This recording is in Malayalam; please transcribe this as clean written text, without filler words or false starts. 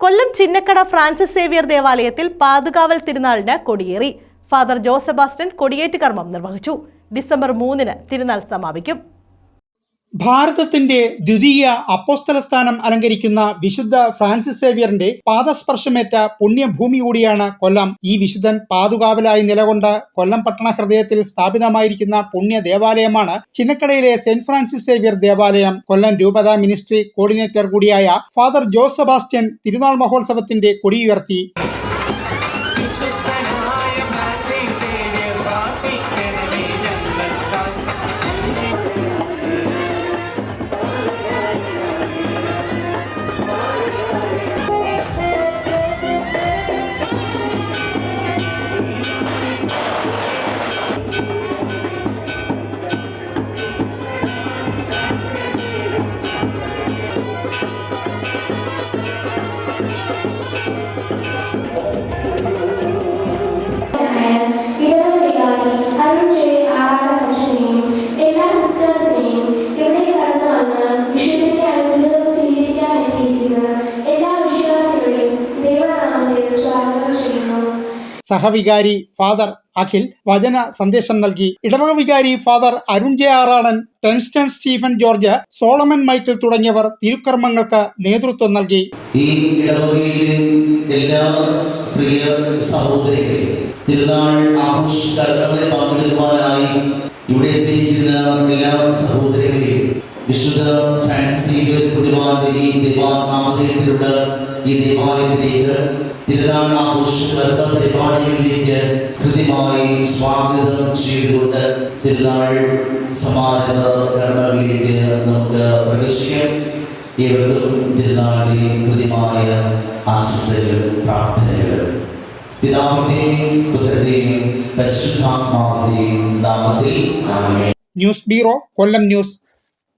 കൊല്ലം ചിന്നക്കട ഫ്രാൻസിസ് സേവ്യർ ദേവാലയത്തിൽ പാതുകാവൽ തിരുനാളിന് കൊടിയേറി. ഫാദർ ജോസ് സെബാസ്റ്റ്യൻ കൊടിയേറ്റ് കർമ്മം നിർവഹിച്ചു. ഡിസംബർ 3-ന് തിരുനാൾ സമാപിക്കും. ഭാരതത്തിന്റെ ദ്വിതീയ അപ്പോസ്തല സ്ഥാനം അലങ്കരിക്കുന്ന വിശുദ്ധ ഫ്രാൻസിസ് സേവ്യറിന്റെ പാദസ്പർശമേറ്റ പുണ്യഭൂമി കൂടിയാണ് കൊല്ലം. ഈ വിശുദ്ധൻ പാതുകാവലായി നിലകൊണ്ട കൊല്ലം പട്ടണ ഹൃദയത്തിൽ സ്ഥാപിതമായിരിക്കുന്ന പുണ്യ ദേവാലയമാണ് ചിന്നക്കടയിലെ സെന്റ് ഫ്രാൻസിസ് സേവ്യർ ദേവാലയം. കൊല്ലം രൂപത മിനിസ്ട്രി കോർഡിനേറ്റർ കൂടിയായ ഫാദർ ജോസ് സെബാസ്റ്റ്യൻ തിരുനാൾ മഹോത്സവത്തിന്റെ കൊടിയുയർത്തി. സഹവികാരി ഫാദർ അഖിൽ വചന സന്ദേശം നൽകി. ഇടവക വികാരി father Arun J Aradan, Tenston Stephen George, Solomon Michael തുടങ്ങിയവർ തിരുക്കർമ്മങ്ങൾക്ക് നേതൃത്വം നൽകി. ഈ ഇടവകയിലെ എല്ലാ പ്രിയ സഹോദരികളെ തിരുനാൾ ആഘോഷങ്ങളിൽ പങ്കെടുക്കുവാനായി ഇവിടെ എത്തിയിരിക്കുന്ന എല്ലാ സഹോദരികളെയും വിശുദ്ധ ഫ്രാൻസിസ് സേവ്യർ കുടിവാന്റെ ഈ ദേവാലയത്തിലുള്ള ഈ ദേവാലയത്തിലേക്ക് തിരുനാൾ ആഘോഷ പരിപാടികളിലേക്ക് കൃത്യമായി സ്വാഗതം ചെയ്തുകൊണ്ട് തിരുനാൾ സമാരംഭ കർമ്മങ്ങളിലേക്ക് നമുക്ക് പ്രവേശിക്കാം. ഏവർക്കും തിരുനാളിന്റെ കൃത്യമായ ആശംസകൾ, പ്രാർത്ഥനകൾ പിതാവിന്റെയും പുത്രന്റെയും പരിശുദ്ധാത്മാവിന്റെയും നാമത്തിൽ ആമേൻ. ന്യൂസ് ബ്യൂറോ, കൊല്ലം ന്യൂസ്.